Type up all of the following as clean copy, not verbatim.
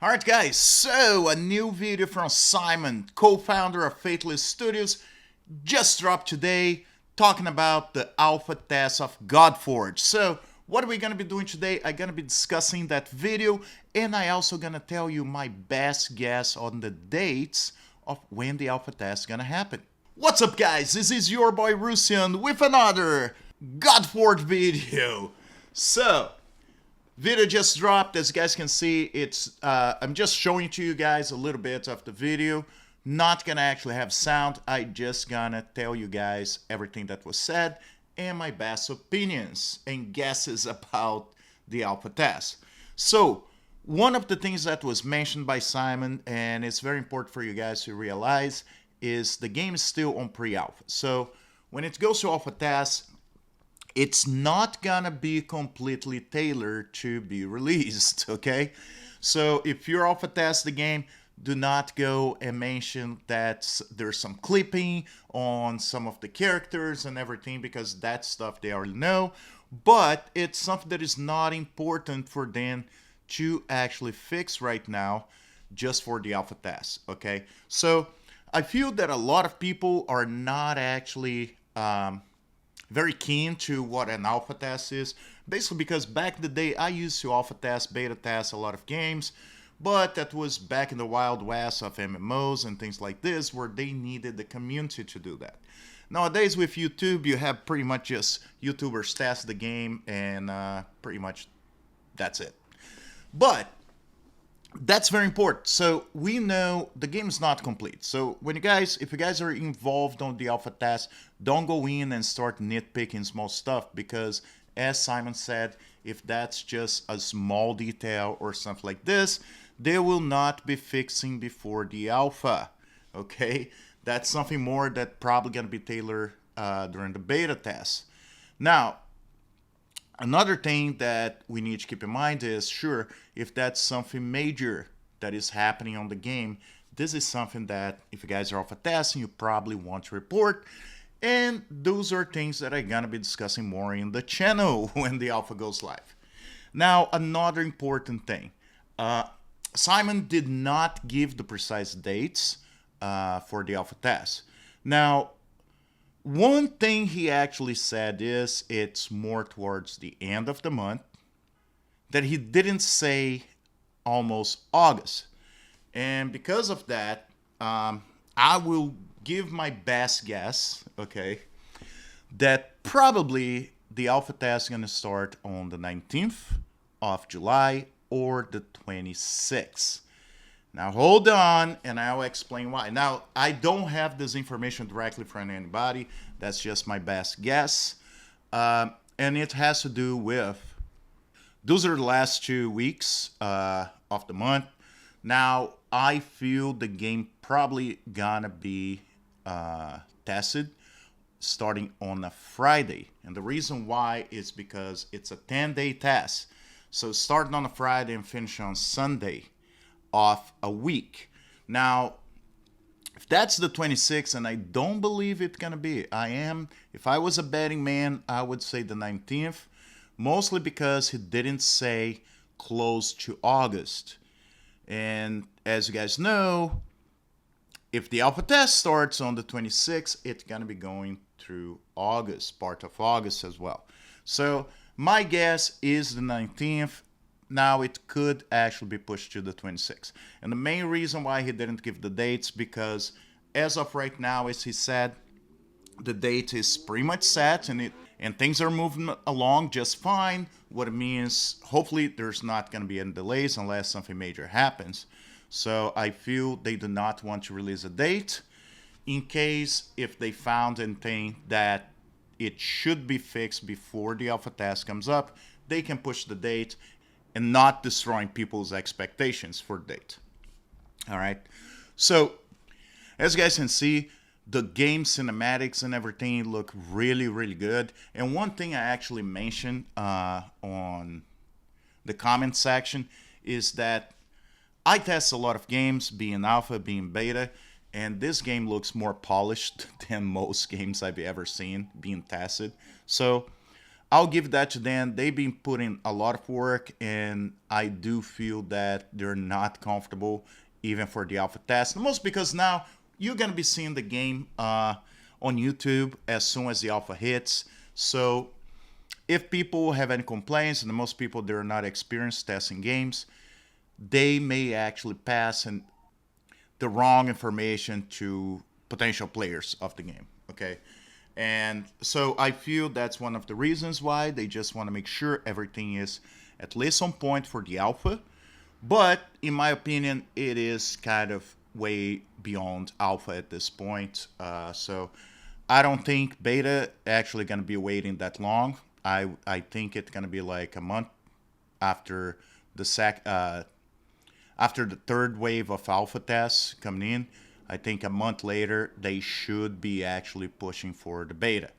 Alright guys, so a new video from Simon, co-founder of Fateless Studios, just dropped today talking about the alpha test of Godforge. So what are we going to be doing today? I'm going to be discussing that video, and I also going to tell you my best guess on the dates of when the alpha test is going to happen. What's up guys, this is your boy Rusian with another Godforge video. So video just dropped. As you guys can see, it's I'm just showing to you guys a little bit of the video. Not gonna actually have sound. I just gonna tell you guys everything that was said and my best opinions and guesses about the alpha test. So one of the things that was mentioned by Simon, and it's very important for you guys to realize, is the game is still on pre-alpha. So when it goes to alpha test, it's not gonna be completely tailored to be released, okay? So if you're alpha test the game, do not go and mention that there's some clipping on some of the characters and everything, because that stuff they already know. But it's something that is not important for them to actually fix right now, just for the alpha test, okay? So I feel that a lot of people are not actually very keen to what an alpha test is, basically because back in the day I used to alpha test, beta test a lot of games, but that was back in the wild west of MMOs and things like this, where they needed the community to do that. Nowadays with YouTube, you have pretty much just YouTubers test the game, and pretty much that's it. But that's very important. So we know the game is not complete. So when if you guys are involved on the alpha test, don't go in and start nitpicking small stuff, because as Simon said, if that's just a small detail or something like this, they will not be fixing before the alpha. Okay, that's something more that probably gonna be tailored during the beta test. Now, another thing that we need to keep in mind is, sure, if that's something major that is happening on the game, this is something that if you guys are alpha testing, you probably want to report. And those are things that I'm gonna be discussing more in the channel when the alpha goes live. Now, another important thing. Simon did not give the precise dates for the alpha test. Now, one thing he actually said is it's more towards the end of the month, that he didn't say almost August. And because of that, I will give my best guess, okay, that probably the alpha test is going to start on the 19th of July or the 26th. Now hold on, and I'll explain why. Now, I don't have this information directly from anybody. That's just my best guess. And it has to do with, those are the last 2 weeks of the month. Now, I feel the game probably gonna be tested starting on a Friday. And the reason why is because it's a 10-day test. So starting on a Friday and finishing on Sunday of a week. Now, if that's the 26th, and I don't believe it's gonna be, if I was a betting man, I would say the 19th, mostly because he didn't say close to August. And as you guys know, if the alpha test starts on the 26th, it's gonna be going through August, part of August as well. So my guess is the 19th. Now it could actually be pushed to the 26th. And the main reason why he didn't give the dates, because as of right now, as he said, the date is pretty much set, and things are moving along just fine. What it means, hopefully there's not going to be any delays unless something major happens. So I feel they do not want to release a date in case if they found anything that it should be fixed before the alpha test comes up, they can push the date and not destroying people's expectations for the date. All right. So as you guys can see, the game cinematics and everything look really, really good. And one thing I actually mentioned on the comment section is that I test a lot of games, being alpha, being beta, and this game looks more polished than most games I've ever seen being tested. So I'll give that to them. They've been putting a lot of work, and I do feel that they're not comfortable even for the alpha test. Most because now you're gonna be seeing the game on YouTube as soon as the alpha hits. So if people have any complaints, and most people they're not experienced testing games, they may actually pass the wrong information to potential players of the game. Okay. And so I feel that's one of the reasons why they just want to make sure everything is at least on point for the alpha. But in my opinion, it is kind of way beyond alpha at this point. So I don't think beta actually going to be waiting that long. I think it's going to be like a month after the after the third wave of alpha tests coming in. I think a month later, they should be actually pushing for the beta.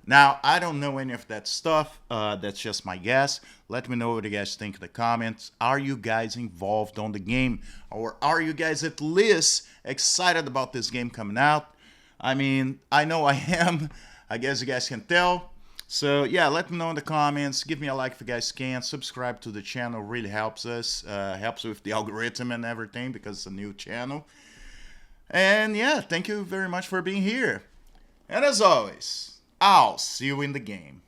Now, I don't know any of that stuff. That's just my guess. Let me know what you guys think in the comments. Are you guys involved on the game? Or are you guys at least excited about this game coming out? I mean, I know I am. I guess you guys can tell. So yeah, let me know in the comments. Give me a like if you guys can. Subscribe to the channel. Really helps us. Helps with the algorithm and everything because it's a new channel. And yeah, thank you very much for being here. And as always, I'll see you in the game.